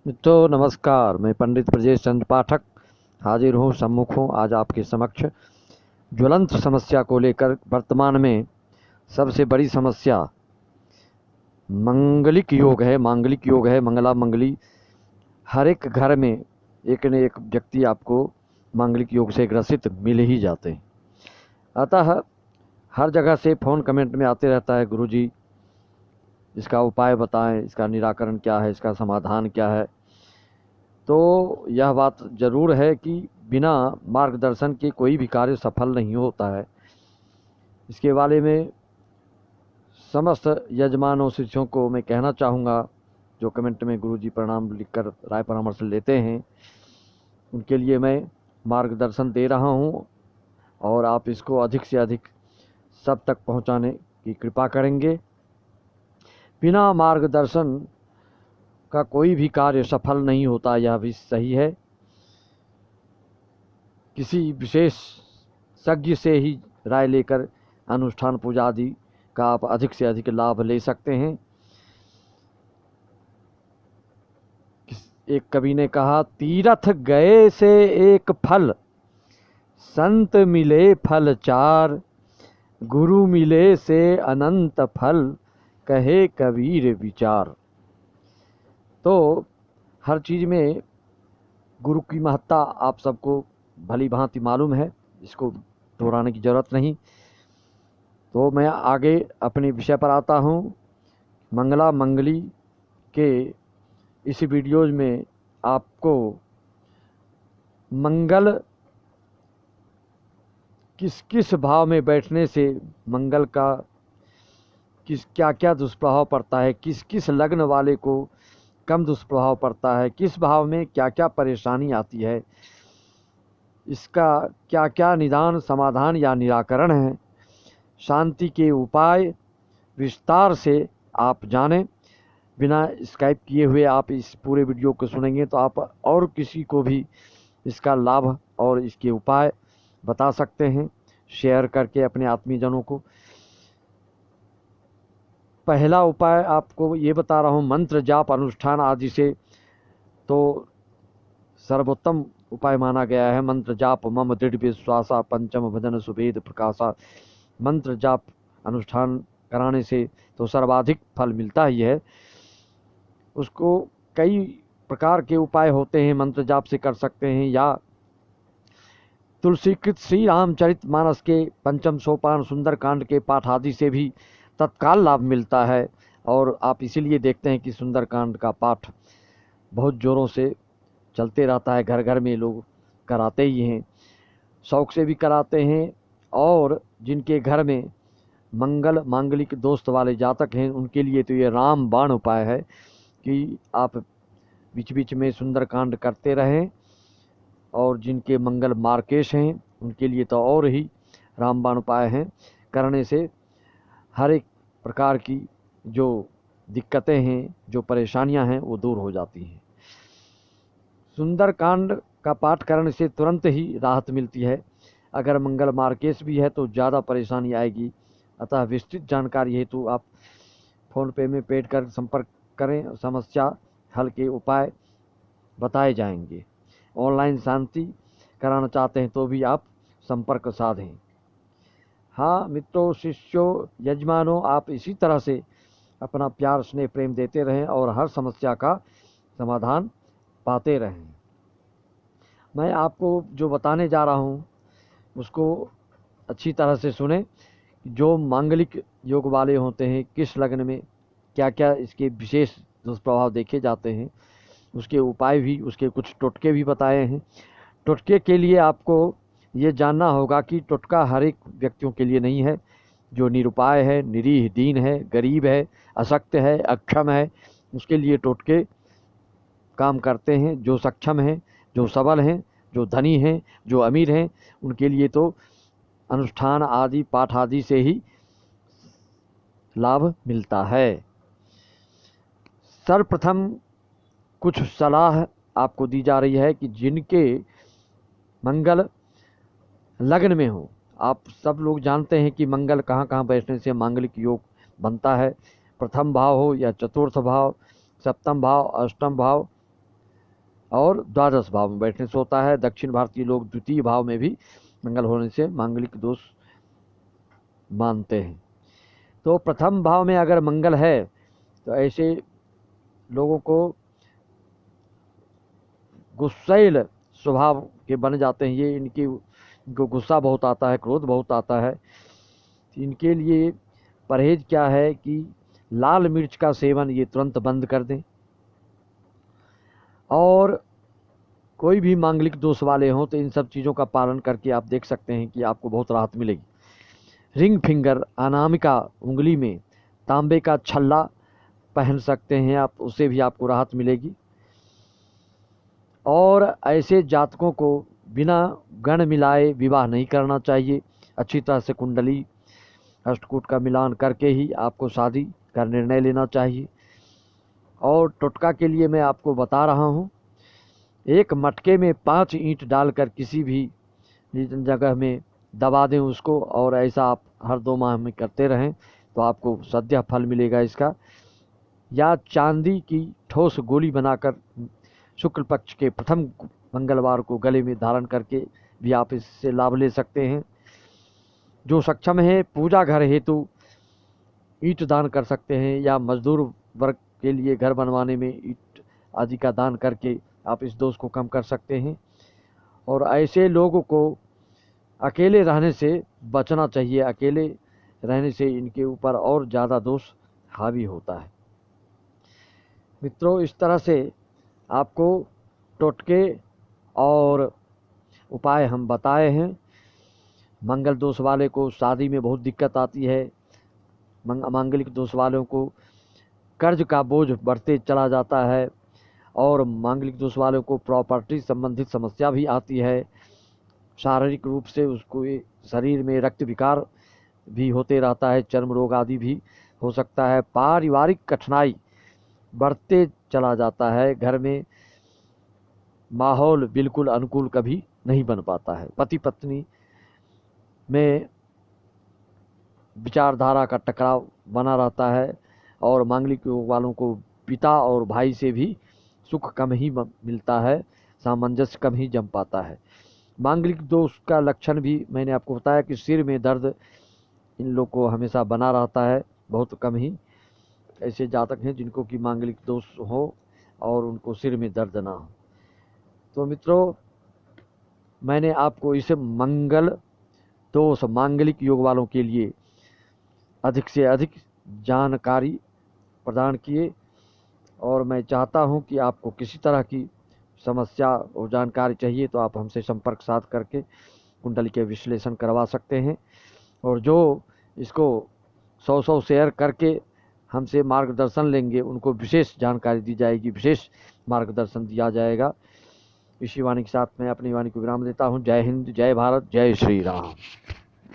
मित्रों नमस्कार। मैं पंडित ब्रजेश चंद्र पाठक हाजिर हूँ, सम्मुख हूँ आज आपके समक्ष ज्वलंत समस्या को लेकर। वर्तमान में सबसे बड़ी समस्या मांगलिक योग है, मंगला मंगली। हर एक घर में एक न एक व्यक्ति आपको मांगलिक योग से ग्रसित मिल ही जाते हैं। अतः हर जगह से फ़ोन कमेंट में आते रहता है, गुरुजी इसका उपाय बताएं, इसका निराकरण क्या है, इसका समाधान क्या है। तो यह बात ज़रूर है कि बिना मार्गदर्शन के कोई भी कार्य सफल नहीं होता है। इसके बारे में समस्त यजमानों शिष्यों को मैं कहना चाहूँगा, जो कमेंट में गुरुजी प्रणाम लिखकर राय परामर्श लेते हैं, उनके लिए मैं मार्गदर्शन दे रहा हूँ और आप इसको अधिक से अधिक सब तक पहुँचाने की कृपा करेंगे। बिना मार्गदर्शन का कोई भी कार्य सफल नहीं होता, यह भी सही है। किसी विशेषज्ञ से ही राय लेकर अनुष्ठान पूजा आदि का आप अधिक से अधिक लाभ ले सकते हैं। एक कवि ने कहा, तीरथ गए से एक फल, संत मिले फल चार, गुरु मिले से अनंत फल, कहे कबीर विचार। तो हर चीज़ में गुरु की महत्ता आप सबको भली भांति मालूम है, इसको दोहराने की ज़रूरत नहीं। तो मैं आगे अपने विषय पर आता हूँ। मंगला मंगली के इस वीडियोज में आपको मंगल किस किस भाव में बैठने से मंगल का क्या क्या दुष्प्रभाव पड़ता है, किस किस लग्न वाले को कम दुष्प्रभाव पड़ता है, किस भाव में क्या क्या परेशानी आती है, इसका क्या क्या निदान समाधान या निराकरण है, शांति के उपाय विस्तार से आप जानें। बिना स्काइप किए हुए आप इस पूरे वीडियो को सुनेंगे तो आप और किसी को भी इसका लाभ और इसके उपाय बता सकते हैं, शेयर करके अपने आत्मीयजनों को। पहला उपाय आपको ये बता रहा हूँ, मंत्र जाप अनुष्ठान आदि से तो सर्वोत्तम उपाय माना गया है। मंत्र जाप मम दृढ़ विश्वासा, पंचम भजन सुभेद प्रकाशा। मंत्र जाप अनुष्ठान कराने से तो सर्वाधिक फल मिलता ही है। उसको कई प्रकार के उपाय होते हैं, मंत्र जाप से कर सकते हैं, या तुलसीकृत श्री रामचरित मानस के पंचम सोपान सुंदरकांड के पाठ आदि से भी तत्काल लाभ मिलता है। और आप इसीलिए देखते हैं कि सुंदरकांड का पाठ बहुत ज़ोरों से चलते रहता है, घर घर में लोग कराते ही हैं, शौक से भी कराते हैं। और जिनके घर में मांगलिक दोस्त वाले जातक हैं, उनके लिए तो ये रामबाण उपाय है कि आप बीच बीच में सुंदरकांड करते रहें। और जिनके मंगल मार्केश हैं, उनके लिए तो और ही रामबाण उपाय हैं। करने से हर एक प्रकार की जो दिक्कतें हैं, जो परेशानियां हैं, वो दूर हो जाती हैं। सुंदरकांड का पाठ करने से तुरंत ही राहत मिलती है। अगर मंगल मार्केश भी है तो ज़्यादा परेशानी आएगी। अतः विस्तृत जानकारी हेतु आप फ़ोन पे में पेड कर संपर्क करें, समस्या हल के उपाय बताए जाएंगे। ऑनलाइन शांति कराना चाहते हैं तो भी आप संपर्क साधें। हाँ मित्रों, शिष्यों, यजमानों, आप इसी तरह से अपना प्यार स्नेह प्रेम देते रहें और हर समस्या का समाधान पाते रहें। मैं आपको जो बताने जा रहा हूँ उसको अच्छी तरह से सुने। जो मांगलिक योग वाले होते हैं, किस लग्न में क्या क्या इसके विशेष दुष्प्रभाव देखे जाते हैं, उसके उपाय भी, उसके कुछ टोटके भी बताए हैं। टोटके के लिए आपको ये जानना होगा कि टोटका हर एक व्यक्तियों के लिए नहीं है। जो निरुपाय है, निरीह दीन है, गरीब है, अशक्त है, अक्षम है, उसके लिए टोटके काम करते हैं। जो सक्षम हैं, जो सबल हैं, जो धनी हैं, जो अमीर हैं, उनके लिए तो अनुष्ठान आदि पाठ आदि से ही लाभ मिलता है। सर्वप्रथम कुछ सलाह आपको दी जा रही है कि जिनके मंगल लग्न में हो, आप सब लोग जानते हैं कि मंगल कहाँ कहाँ बैठने से मांगलिक योग बनता है। प्रथम भाव हो या चतुर्थ भाव, सप्तम भाव, अष्टम भाव, और द्वादश भाव में बैठने से होता है। दक्षिण भारतीय लोग द्वितीय भाव में भी मंगल होने से मांगलिक दोष मानते हैं। तो प्रथम भाव में अगर मंगल है तो ऐसे लोगों को गुस्सैल स्वभाव के बन जाते हैं। ये इनको गुस्सा बहुत आता है, क्रोध बहुत आता है। इनके लिए परहेज क्या है कि लाल मिर्च का सेवन ये तुरंत बंद कर दें, और कोई भी मांगलिक दोष वाले हों तो इन सब चीज़ों का पालन करके आप देख सकते हैं कि आपको बहुत राहत मिलेगी। रिंग फिंगर अनामिका उंगली में तांबे का छल्ला पहन सकते हैं आप, उससे भी आपको राहत मिलेगी। और ऐसे जातकों को बिना गण मिलाए विवाह नहीं करना चाहिए। अच्छी तरह से कुंडली अष्टकूट का मिलान करके ही आपको शादी का निर्णय लेना चाहिए। और टोटका के लिए मैं आपको बता रहा हूँ, एक मटके में 5 ईंट डालकर किसी भी जगह में दबा दें उसको, और ऐसा आप हर 2 माह में करते रहें तो आपको सद्य फल मिलेगा इसका। या चांदी की ठोस गोली बनाकर शुक्ल पक्ष के प्रथम मंगलवार को गले में धारण करके भी आप इससे लाभ ले सकते हैं। जो सक्षम है पूजा घर हेतु ईंट दान कर सकते हैं, या मजदूर वर्ग के लिए घर बनवाने में ईंट आदि का दान करके आप इस दोष को कम कर सकते हैं। और ऐसे लोगों को अकेले रहने से बचना चाहिए। अकेले रहने से इनके ऊपर और ज़्यादा दोष हावी होता है। मित्रों, इस तरह से आपको टोटके और उपाय हम बताए हैं। मंगल दोष वाले को शादी में बहुत दिक्कत आती है, मांगलिक दोष वालों को कर्ज का बोझ बढ़ते चला जाता है, और मांगलिक दोष वालों को प्रॉपर्टी संबंधित समस्या भी आती है। शारीरिक रूप से उसको शरीर में रक्त विकार भी होते रहता है, चर्म रोग आदि भी हो सकता है। पारिवारिक कठिनाई बढ़ते चला जाता है, घर में माहौल बिल्कुल अनुकूल कभी नहीं बन पाता है। पति पत्नी में विचारधारा का टकराव बना रहता है, और मांगलिक योग वालों को पिता और भाई से भी सुख कम ही मिलता है, सामंजस्य कम ही जम पाता है। मांगलिक दोष का लक्षण भी मैंने आपको बताया कि सिर में दर्द इन लोग को हमेशा बना रहता है। बहुत कम ही ऐसे जातक हैं जिनको कि मांगलिक दोष हो और उनको सिर में दर्द ना हो। तो मित्रों, मैंने आपको इस मंगल दोष मांगलिक योग वालों के लिए अधिक से अधिक जानकारी प्रदान किए, और मैं चाहता हूं कि आपको किसी तरह की समस्या और जानकारी चाहिए तो आप हमसे संपर्क साध करके कुंडली के विश्लेषण करवा सकते हैं। और जो इसको 100 शेयर करके हमसे मार्गदर्शन लेंगे उनको विशेष जानकारी दी जाएगी, विशेष मार्गदर्शन दिया जाएगा। इसी वाणी के साथ मैं अपनी वाणी को विराम देता हूँ। जय हिंद, जय भारत, जय श्री राम।